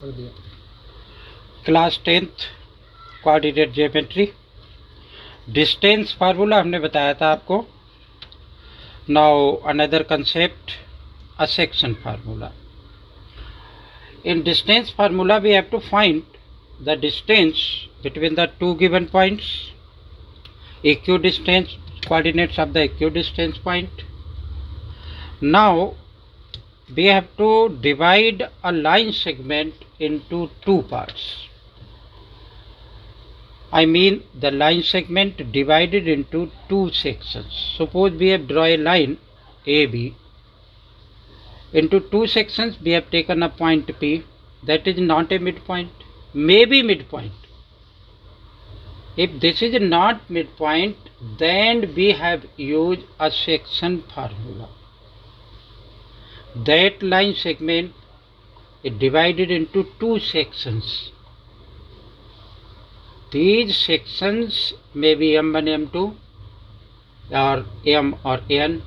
कर दिया। Class 10th coordinate geometry distance formula हमने बताया था आपको। Now another concept, a section formula. In distance formula we have to find the distance between the two given points, equidistance, coordinates of the equidistance point. Now we have to divide a line segment into two parts. I mean the line segment divided into two sections. Suppose we have drawn a line AB. Into two sections we have taken a point P, that is not a midpoint, maybe midpoint. If this is not midpoint, then we have used a section formula. That line segment is divided into two sections. These sections may be M1, M2 or M or N.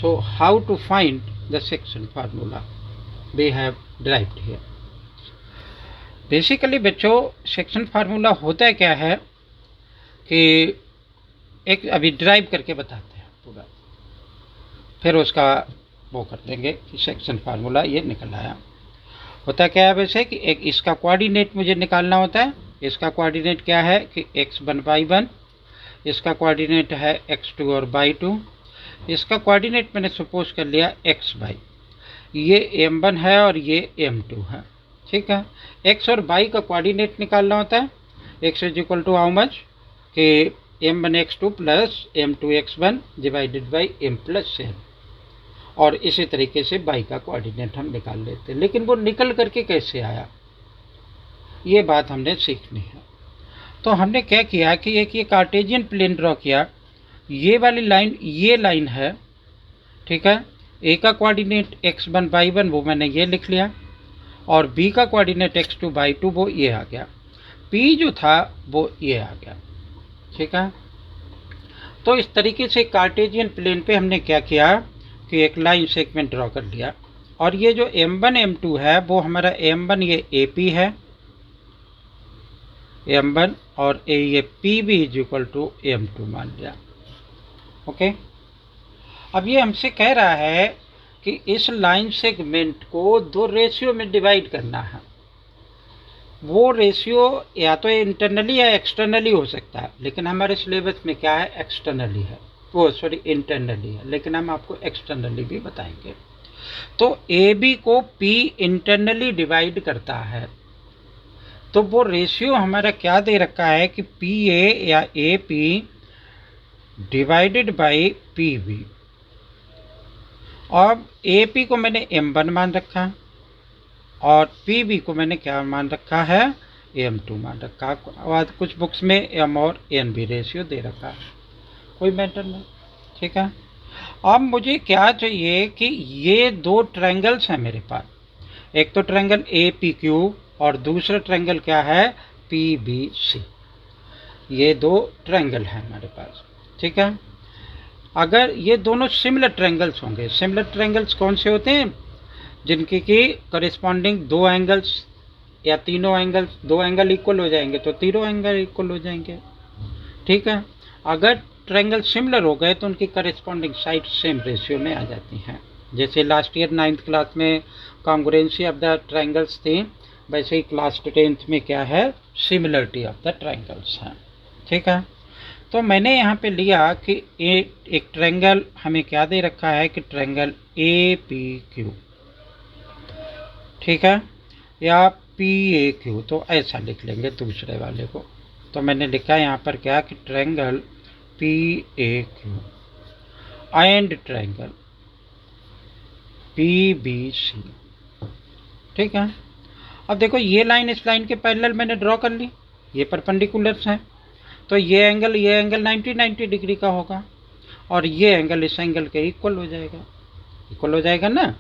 So how to find the section formula we have derived here. Basically बच्चों section formula होता है क्या है कि एक अभी drive करके बताते हैं पूरा, फिर उसका वो कर देंगे कि सेक्शन फार्मूला ये निकल आया। होता क्या है वैसे कि एक इसका कोऑर्डिनेट मुझे निकालना होता है। इसका कोऑर्डिनेट क्या है कि x1 y1, इसका कोऑर्डिनेट है x2 और y2, इसका कोऑर्डिनेट मैंने सपोज कर लिया x y। ये m1 है और ये m2 है, ठीक है। x और y का कोऑर्डिनेट निकालना होता है। x is equal to how much कि m1 x2 plus m2 x1 divided by m plus n, और इसी तरीके से y का कोऑर्डिनेट हम निकाल लेते हैं। लेकिन वो निकल करके कैसे आया, ये बात हमने सीखनी है। तो हमने क्या किया कि एक ये कार्टेशियन प्लेन ड्रॉ किया। ये वाली लाइन ये लाइन है, ठीक है। ए का कोऑर्डिनेट x1 y1 वो मैंने ये लिख लिया, और बी का कोऑर्डिनेट x2 y2 वो ये आ गया, पी जो था वो ये आ गया, ठीक है। तो इस तरीके से कार्टेशियन प्लेन पे हमने क्या किया कि एक लाइन सेगमेंट ड्रॉ कर लिया। और ये जो m1 m2 है वो हमारा m1 ये AP है m1, और ये PB is equal to m2 मान लिया, ओके। अब ये हमसे कह रहा है कि इस लाइन सेगमेंट को दो रेशियो में डिवाइड करना है। वो रेशियो या तो इंटरनली या एक्सटर्नली हो सकता है, लेकिन हमारे सिलेबस में क्या है, एक्सटर्नली है, वो सॉरी इंटरनली है, लेकिन हम आपको एक्सटर्नली भी बताएंगे। तो ए बी को पी इंटरनली डिवाइड करता है, तो वो रेशियो हमारा क्या दे रखा है कि पी ए या A P divided by P B. अब ए पी को मैंने m1 मान रखा और पी बी को मैंने क्या मान रखा है, m2 मान रखा। और कुछ बुक्स में m और n भी रेशियो दे रखा है, कोई मैटर नहीं, ठीक है। अब मुझे क्या चाहिए कि ये दो ट्रायंगल्स हैं मेरे पास, एक तो ट्रायंगल ए पी क्यू और दूसरा ट्रायंगल क्या है, पी बी सी। ये दो ट्रायंगल हैं हमारे पास, ठीक है। अगर ये दोनों सिमिलर ट्रायंगल्स होंगे, सिमिलर ट्रायंगल्स कौन से होते हैं, जिनकी की कॉरेस्पॉन्डिंग दो एंगल्स या तीनों एंगल्स, दो एंगल इक्वल हो जाएंगे तो तीनों एंगल इक्वल हो जाएंगे, ठीक है। अगर ट्रायंगल सिमिलर हो गए तो उनकी कॉरेस्पॉन्डिंग साइड सेम रेशियो में आ जाती हैं। जैसे लास्ट ईयर 9th क्लास में कॉन्ग्रुएंसी ऑफ द ट्रायंगल्स थी, वैसे ही क्लास 10th में क्या है, सिमिलरिटी ऑफ द ट्रायंगल्स हैं, ठीक है। तो मैंने यहाँ पे लिया कि एक ट्रायंगल हमें क्या दे रखा है कि ट्रायंगल ए पी क्यू, ठीक है, या पी ए क्यू, तो ऐसा लिख लेंगे दूसरे वाले को। तो मैंने लिखा यहाँ पर क्या कि triangle P A Q and triangle P B C, ठीक है। अब देखो ये लाइन इस लाइन के पैरेलल मैंने ड्रॉ कर ली, ये परपेंडिकुलर्स हैं, तो ये एंगल 90 डिग्री का होगा, और ये एंगल इस एंगल के इक्वल हो जाएगा, इक्वल हो जाएगा ना।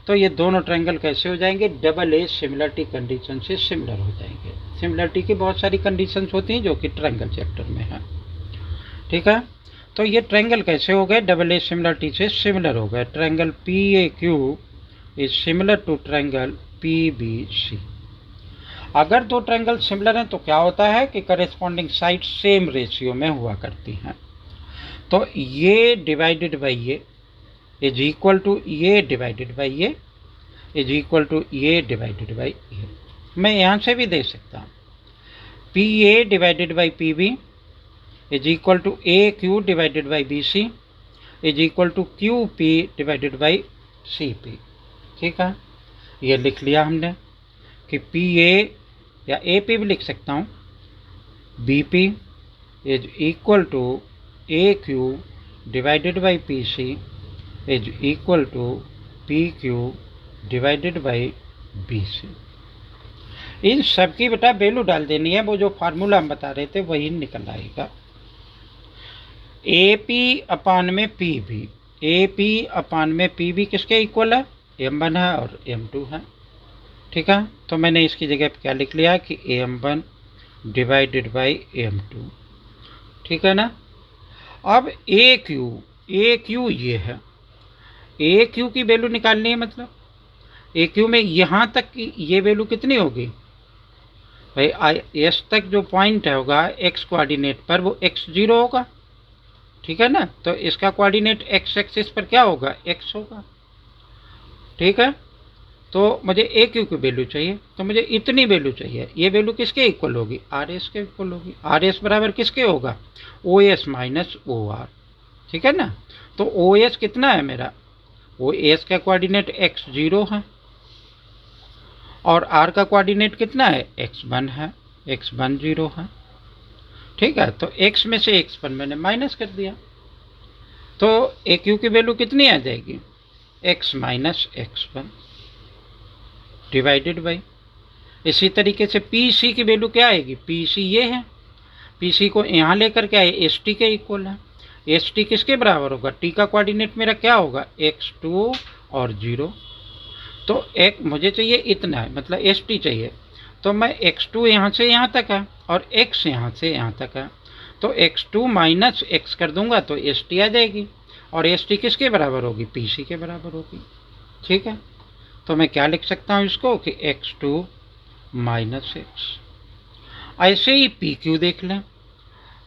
तो ये दोनों ट्रायंगल कैसे हो जाएंगे, डबल ए सिमिलरिटी कंडीशन से सिमिलर हो जाएंगे। सिमिलरिटी की बहुत सारी कंडीशंस होती हैं जो कि ट्रायंगल चैप्टर में है, ठीक है। तो ये ट्रायंगल कैसे हो गए, डबल ए सिमिलरिटी से सिमिलर हो गए। Triangle P A Q is similar to triangle P B C, अगर दो ट्रायंगल सिमिलर हैं तो क्या होता है कि करेस्पॉन्डिंग साइड सेम रेशियो में हुआ करती हैं। तो ये डिवाइडेड बाई ये इज इक्वल टू ये डिवाइडेड बाई ये इज इक्वल टू ये डिवाइडेड बाई ये। मैं यहाँ से भी दे सकता हूँ P A divided by P B is equal to A Q divided by B C is equal to Q P divided by C P. ठीक है, ये लिख लिया हमने कि पी ए या ए पी भी लिख सकता हूँ, B P is equal to A Q divided by P C is equal to P Q divided by B C. इन सब की बेटा वैल्यू डाल देनी है, वो जो फार्मूला हम बता रहे थे वही निकल आएगा। ए पी अपान में पी बी, ए पी अपान में पी बी किसके इक्वल है, M1 है और M2 है। ठीक है, तो मैंने इसकी जगह पे क्या लिख लिया कि M1 डिवाइडेड बाई M2। ठीक है ना। अब ए क्यू ये है, ए क्यू की वैल्यू निकालनी है, मतलब ए क्यू में यहाँ तक की ये वैल्यू कितनी होगी भाई, एस तक जो पॉइंट है होगा एक्स कोऑर्डिनेट पर वो x0 होगा। ठीक है ना, तो इसका कोऑर्डिनेट एक्स एक्सिस पर क्या होगा, x होगा। ठीक है, तो मुझे ए क्यू की वैल्यू चाहिए, तो मुझे इतनी वैल्यू चाहिए। ये वैल्यू किसके इक्वल होगी, आर एस के इक्वल होगी। आर एस बराबर किसके होगा, O S minus O R. ठीक है ना, तो ओ एस कितना है मेरा, ओ एस का कोऑर्डिनेट x0 है और आर का कोऑर्डिनेट कितना है, x1 है, x1 0 है। ठीक है, तो x में से x1 मैंने माइनस कर दिया, तो ए क्यू की वैल्यू कितनी आ जाएगी, x minus x1 divided by. इसी तरीके से पी सी की वैल्यू क्या आएगी, पी सी ये है, पी सी को यहाँ लेकर के आए, एस टी के इक्वल है। एस टी किसके बराबर होगा, टी का कोऑर्डिनेट मेरा क्या होगा, x2 और 0। तो एक मुझे चाहिए इतना है, मतलब एस टी चाहिए, तो मैं x2 यहाँ से यहाँ तक है और x यहाँ से यहाँ तक है, तो x2 माइनस x कर दूंगा तो एस टी आ जाएगी, और एस टी किसके बराबर होगी, पी सी के बराबर होगी। ठीक है, तो मैं क्या लिख सकता हूँ इसको कि x2 माइनस x। ऐसे ही पी क्यू देख लें,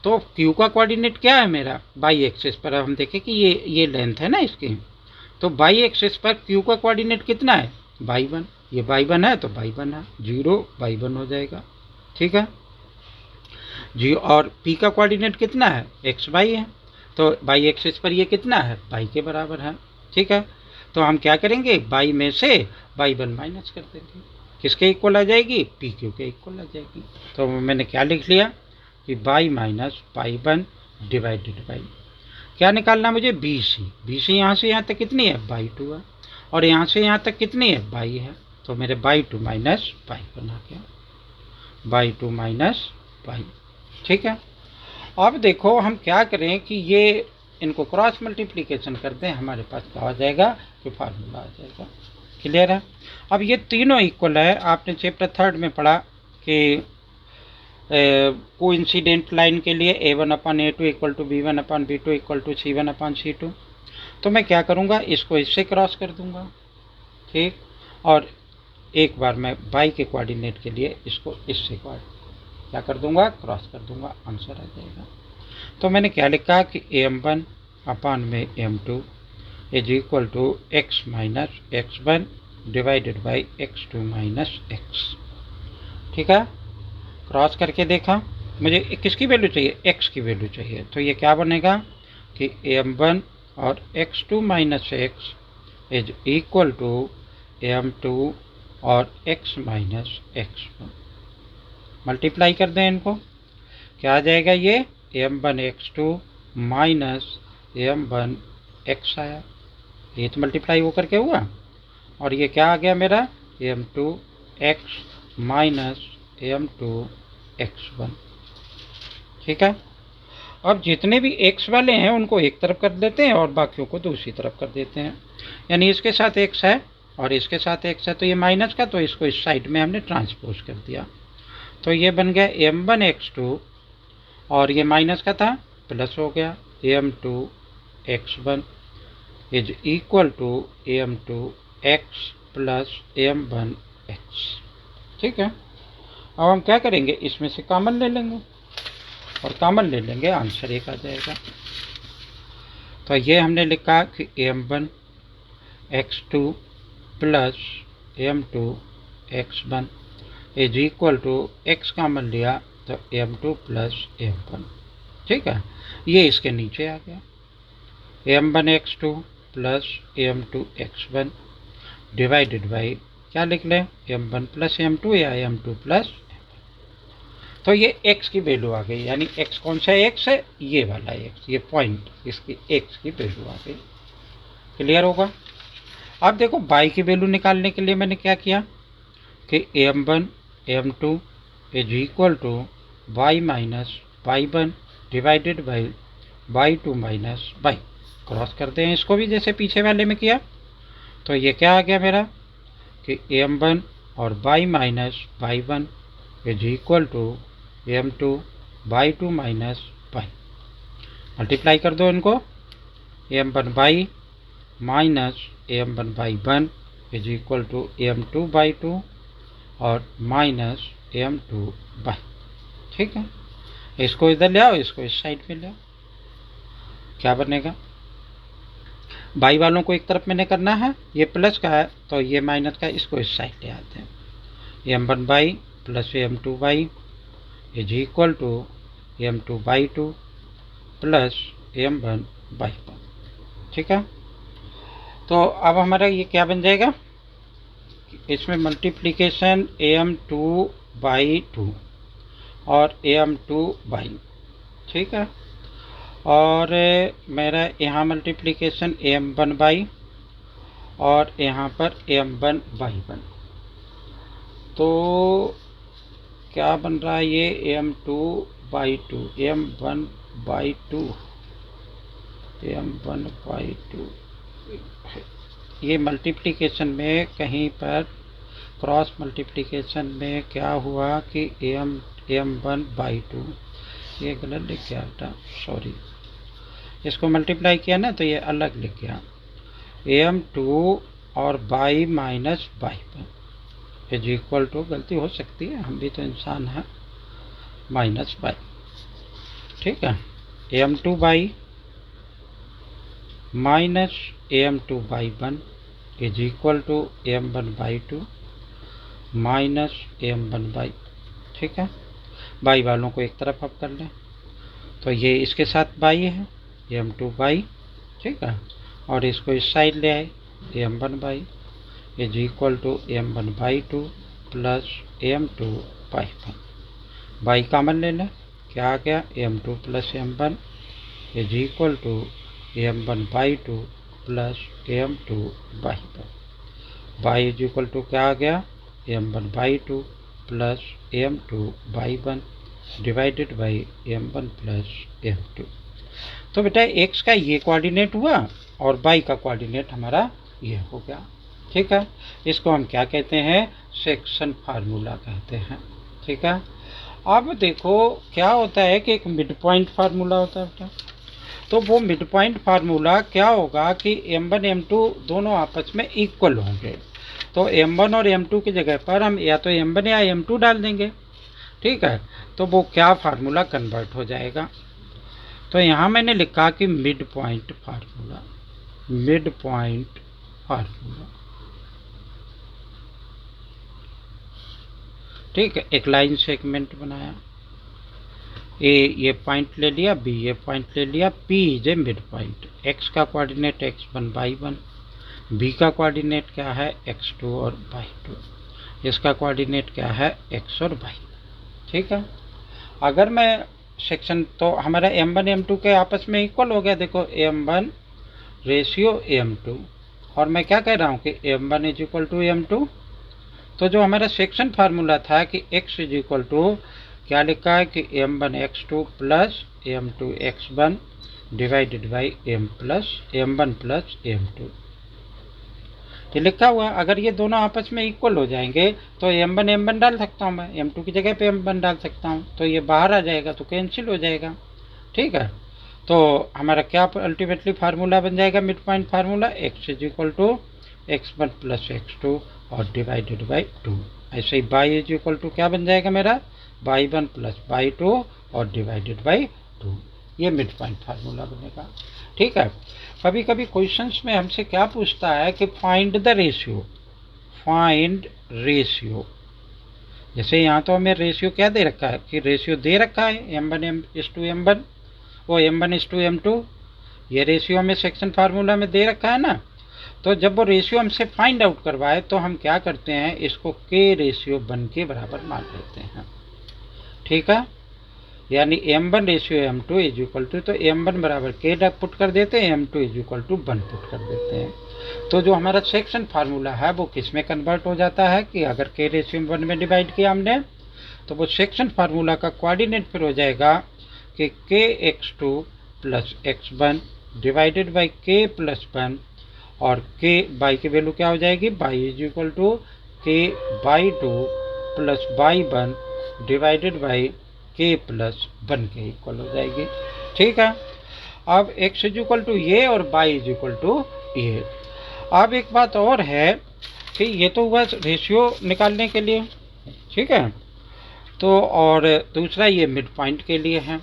तो क्यू का कोऑर्डिनेट क्या है मेरा, बाई एक्सिस पर। हम देखें कि ये लेंथ है ना इसकी, तो बाई एक्सिस पर क्यू का कोऑर्डिनेट कितना है, बाई 1। ये बाई 1 है तो बाई 1 है, 0 बाई 1 हो जाएगा। ठीक है जी, और पी का कोऑर्डिनेट कितना है, एक्स बाई है, तो बाई एक्सिस पर ये कितना है, बाई के बराबर है। ठीक है, तो हम क्या करेंगे, बाई में से बाई 1 माइनस कर देंगे, किसके इक्वल आ जाएगी, पी क्यू के इक्वल आ जाएगी। तो मैंने क्या लिख लिया कि by minus by 1 divided by, क्या निकालना मुझे, बी सी। बी सी यहाँ से यहाँ तक कितनी है, बाई 2 है, और यहाँ से यहाँ तक कितनी है, बाई है, तो मेरे बाई 2 माइनस बाई 1 आ गया, बाई 2 माइनस बाई। ठीक है, अब देखो हम क्या करें कि ये इनको क्रॉस मल्टीप्लिकेशन कर दें, हमारे पास क्या आ जाएगा कि फार्मूला आ जाएगा। क्लियर है। अब ये तीनों इक्वल है, आपने चैप्टर 3 में पढ़ा कि कोइंसिडेंट लाइन के लिए a1/a2 equal to b1/b2 equal to c1/c2। तो मैं क्या करूँगा, इसको इससे क्रॉस कर दूँगा। ठीक, और एक बार मैं y के कोऑर्डिनेट के लिए इसको इससे क्या कर दूँगा, क्रॉस कर दूँगा, आंसर आ जाएगा। तो मैंने क्या लिखा कि m1 में m2 is equal to x minus x1 divided by x2 minus x। ठीक है, क्रॉस करके देखा, मुझे किसकी वैल्यू चाहिए, x की वैल्यू चाहिए, तो ये क्या बनेगा कि m1 और x2 minus x is equal to m2 और x माइनस x1। मल्टीप्लाई कर दें इनको, क्या आ जाएगा, ये m1 x2 minus m1 x आया, ये तो मल्टीप्लाई होकर के हुआ, और ये क्या आ गया मेरा, m2 x minus m2 x1। ठीक है, अब जितने भी x वाले हैं उनको एक तरफ कर देते हैं और बाकियों को दूसरी तरफ कर देते हैं, यानी इसके साथ x है और इसके साथ x है, तो ये माइनस का, तो इसको इस साइड में हमने ट्रांसपोज कर दिया, तो ये बन गया m1 x2 और ये माइनस का था, प्लस हो गया m2 x1 is equal to m2 x plus m1 x। ठीक है, अब हम क्या करेंगे, इसमें से कॉमन ले लेंगे और कॉमन ले लेंगे, आंसर एक आ जाएगा। तो ये हमने लिखा कि m1 x2 plus m2 x1 is equal to x common लिया तो m2 प्लस m1। ठीक है, ये इसके नीचे आ गया, m1 x2 plus m2 x1 divided by क्या लिख लें, m1 प्लस m2 या m2 प्लस। तो ये x की वैल्यू आ गई, यानी x कौन सा x है, ये वाला x, ये पॉइंट, इसकी x की वैल्यू आ गई। क्लियर होगा। अब देखो y की वैल्यू निकालने के लिए मैंने क्या किया कि m1 m2 is equal to y minus y1 divided by y2 minus y, cross करते हैं इसको भी जैसे पीछे वाले में किया। तो ये क्या आ गया मेरा कि m1 और y minus y1 is equal to m2 y2 minus y। Multiply कर दो इनको, m1 y minus m1 y1 is equal to m2 y2 और माइनस m2 y। ठीक है, इसको इधर ले आओ, इसको इस साइड पे ले आओ, क्या बनेगा, y वालों को एक तरफ मैंने करना है, ये प्लस का है तो ये माइनस का, इसको इस साइड ले आते हैं। m1 y plus m2 y is equal to m2 y2 plus m1 y1। ठीक है, तो अब हमारा ये क्या बन जाएगा, इसमें मल्टीप्लिकेशन m2 बाई 2 और m2 बाई, ठीक है, और मेरा यहाँ मल्टीप्लिकेशन m1 बाई और यहाँ पर m1 बाई 1। तो क्या बन रहा है ये m2 by 2, m1 y 2, m1 y 2। ये मल्टीप्लिकेशन में कहीं पर क्रॉस मल्टीप्लिकेशन में क्या हुआ कि m1 बाई 2, ये गलत लिख गया था, सॉरी, इसको मल्टीप्लाई किया ना तो ये अलग लिख गया, m2 और y minus y is equal to, गलती हो सकती है, हम भी तो इंसान हैं, माइनस बाई। ठीक है, m2 y minus m2 y 1 is equal to m1 y 2 minus m1 y. ठीक है, बाई वालों को एक तरफ अब कर लें, तो ये इसके साथ बाई है m2 बाई, ठीक है, और इसको इस साइड ले आए m1 y is equal to m1 y 2 plus m2 y 1। Y common ले लें, क्या आ गया, m2 plus m1 is equal to m1 y 2 plus m2 y 1। Y is equal to क्या आ गया, m1 y 2 plus m2 y 1 divided by m1 plus m2। तो बेटा x का ये कोऑर्डिनेट हुआ और y का कोऑर्डिनेट हमारा ये हो गया। ठीक है, इसको हम क्या कहते हैं, सेक्शन फार्मूला कहते हैं। ठीक है, अब देखो क्या होता है कि एक मिड पॉइंट फार्मूला होता है बेटा, तो वो मिड पॉइंट फार्मूला क्या होगा कि m1 m2 दोनों आपस में इक्वल होंगे, तो m1 और m2 की जगह पर हम या तो m1 या m2 डाल देंगे। ठीक है, तो वो क्या फार्मूला कन्वर्ट हो जाएगा, तो यहाँ मैंने लिखा कि mid point formula, mid point formula. ठीक है, एक लाइन सेगमेंट बनाया, ए ये पॉइंट ले लिया, बी ये पॉइंट ले लिया, P is a mid point, x का कोऑर्डिनेट x1 बाई 1, बी का कोऑर्डिनेट क्या है x2 और बाई 2, इसका कोऑर्डिनेट क्या है x और बाई। ठीक है, अगर मैं सेक्शन, तो हमारा m1 m2 के आपस में इक्वल हो गया, देखो m1 रेशियो m2, और मैं क्या कह रहा हूँ कि m1 is equal to m2। तो जो हमारा सेक्शन फार्मूला था कि x इज इक्वल टू क्या लिखा है कि m1 x2 plus m2 x1 divided by m1 plus m2, ये लिखा हुआ। अगर ये दोनों आपस में इक्वल हो जाएंगे तो m1 m1 डाल सकता हूँ मैं, m2 की जगह पे m1 डाल सकता हूँ, तो ये बाहर आ जाएगा तो कैंसिल हो जाएगा। ठीक है, तो हमारा क्या अल्टीमेटली फार्मूला बन जाएगा, mid point formula, x is equal to x1 plus x2 और डिवाइडेड बाई 2 ऐसे ही बाई इज इक्वल टू क्या बन जाएगा मेरा, बाई 1 प्लस बाई 2 और डिवाइडेड बाई 2। ये मिड पॉइंट फार्मूला बनेगा। ठीक है। कभी कभी क्वेश्चंस में हमसे क्या पूछता है कि find the ratio, find ratio. जैसे यहाँ तो हमें रेशियो क्या दे रखा है कि रेशियो दे रखा है m1:m1, वो m1:m2, ये रेशियो हमें सेक्शन फार्मूला में दे रखा है ना। तो जब वो रेशियो हमसे फाइंड आउट करवाए तो हम क्या करते हैं, इसको k रेशियो 1 के बराबर मान लेते हैं। ठीक है, यानी m1 ratio m2 is equal to, तो m1 बराबर k पुट कर देते हैं, m2 is equal to 1 put कर देते हैं। तो जो हमारा सेक्शन फार्मूला है वो किस में कन्वर्ट हो जाता है कि अगर k रेशियो 1 में डिवाइड किया हमने तो वो सेक्शन फार्मूला का कोऑर्डिनेट फिर हो जाएगा कि kx2 plus x1 divided by k plus 1, और k बाई की वैल्यू क्या हो जाएगी, y is equal to k y 2 plus y 1 divided by k plus 1 के इक्वल हो जाएगी। ठीक है। अब x इज इक्वल टू ये और y इज इक्वल टू ये। अब एक बात और है कि ये तो हुआ रेशियो निकालने के लिए। ठीक है। तो और दूसरा ये मिड पॉइंट के लिए है।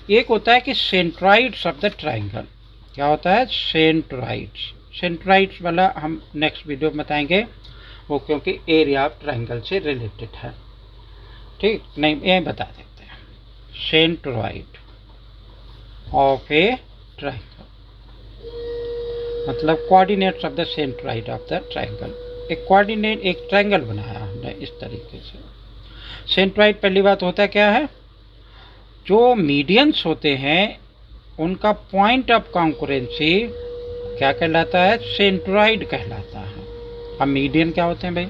एक होता है कि सेंट्राइड्स ऑफ द ट्राइंगल, क्या होता है, सेंट्राइड्स। सेंट्राइड्स वाला हम नेक्स्ट वीडियो में बताएंगे, वो क्योंकि एरिया ऑफ ट्राइंगल से रिलेटेड है। ठीक, नहीं यही बता देते हैं, सेंट्रॉइड ऑफ ए ट्राइंगल मतलब coordinates of the centroid of the triangle. एक कोऑर्डिनेट, एक ट्राइंगल बनाया हमने इस तरीके से। सेंट्रॉइड पहली बात होता है क्या है, जो मीडियंस होते हैं उनका पॉइंट ऑफ कॉन्करेंसी क्या कहलाता है, सेंट्रॉइड कहलाता है। अब मीडियन क्या होते हैं भाई,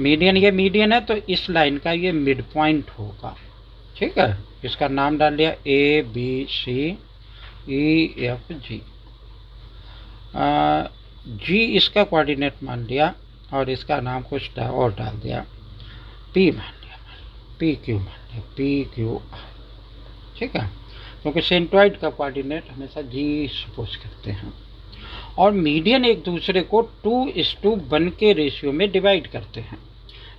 मीडियन, ये मीडियन है तो इस लाइन का ये मिड पॉइंट होगा। ठीक है, इसका नाम डाल लिया A B C E F G, जी इसका कोऑर्डिनेट मान लिया और इसका नाम कुछ और डाल दिया, पी मान लिया, पी क्यू मान लिया, पी क्यू आर। ठीक है, क्योंकि सेंट्रॉइड का कोऑर्डिनेट हमेशा जी सपोज करते हैं। और मीडियन एक दूसरे को 2:1 के रेशियो में डिवाइड करते हैं,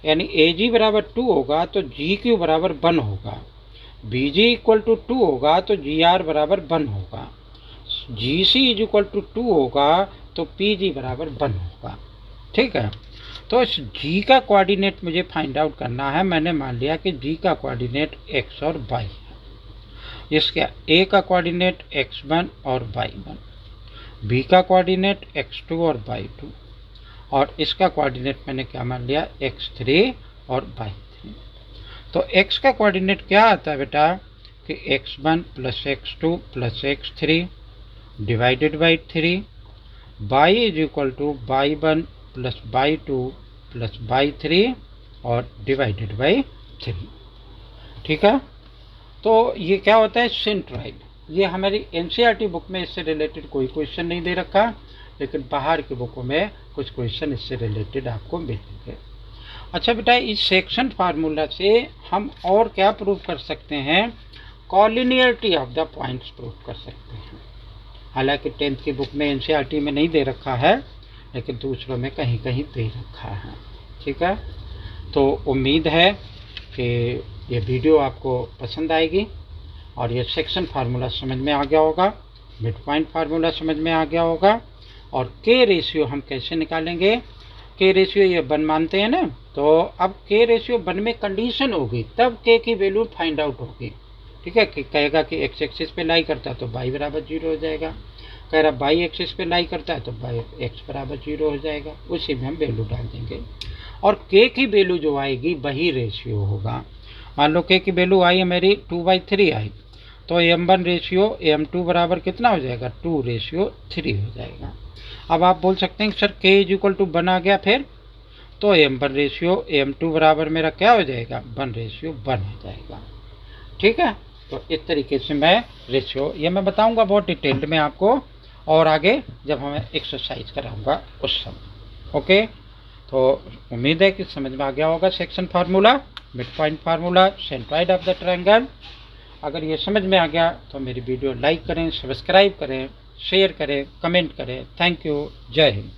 यानी ए जी बराबर 2 होगा तो जी क्यू बराबर 1 होगा, बी जी इक्वल टू 2 होगा तो जी आर बराबर 1 होगा, जी सी इज इक्वल टू 2 होगा तो पी जी बराबर 1 होगा। ठीक है, तो इस जी का कोऑर्डिनेट मुझे फाइंड आउट करना है। मैंने मान लिया कि जी का कोऑर्डिनेट x और y है, इसका a का कोऑर्डिनेट x1 और y1, b का कोऑर्डिनेट x2 और y2, और इसका कोऑर्डिनेट मैंने क्या मान लिया, x3 और y3। तो x का कोऑर्डिनेट क्या आता है बेटा कि x1 plus x2 plus x3 divided by 3, y is equal to y1 plus y2 plus y3 और डिवाइडेड बाई 3। ठीक है, तो ये क्या होता है, सेंट्रॉइड। ये हमारी एनसीईआरटी बुक में इससे रिलेटेड कोई क्वेश्चन नहीं दे रखा, लेकिन बाहर की बुकों में कुछ क्वेश्चन इससे रिलेटेड आपको मिलेंगे। अच्छा बेटा, इस सेक्शन फार्मूला से हम और क्या प्रूव कर सकते हैं, collinearity of the points prove कर सकते हैं। हालांकि 10th की बुक में एनसीईआरटी में नहीं दे रखा है, लेकिन दूसरों में कहीं कहीं दे रखा है। ठीक है, तो उम्मीद है कि ये वीडियो आपको पसंद आएगी और ये सेक्शन फार्मूला समझ में आ गया होगा, मिड पॉइंट फार्मूला समझ में आ गया होगा, और के रेशियो हम कैसे निकालेंगे। के रेशियो ये 1 मानते हैं ना, तो अब के रेशियो 1 में कंडीशन होगी तब के की वैल्यू फाइंड आउट होगी। ठीक है, कि कहेगा कि एक्स एक्सिस पे लाई करता है तो y बराबर 0 हो जाएगा, कह रहा y एक्सिस पे लाई करता है तो x बराबर 0 हो जाएगा, उसी में हम वैल्यू डाल देंगे और k की वैल्यू जो आएगी वही रेशियो होगा। मान लो k की वैल्यू आई है मेरी 2/3 आई, तो m1 रेशियो m2 बराबर कितना हो जाएगा, 2:3 हो जाएगा। अब आप बोल सकते हैं कि sir k is equal to 1 आ गया, फिर तो m1 रेशियो m2 बराबर मेरा क्या हो जाएगा, 1:1 हो जाएगा। ठीक है, तो इस तरीके से मैं रेशियो ये मैं बताऊंगा बहुत डिटेल्ड में आपको, और आगे जब हमें एक्सरसाइज कराऊंगा उस समय। ओके, तो उम्मीद है कि समझ में आ गया होगा section formula, mid point formula, centroid of the triangle. अगर ये समझ में आ गया तो मेरी वीडियो लाइक करें, सब्सक्राइब करें, शेयर करें, कमेंट करें। थैंक यू, जय हिंद।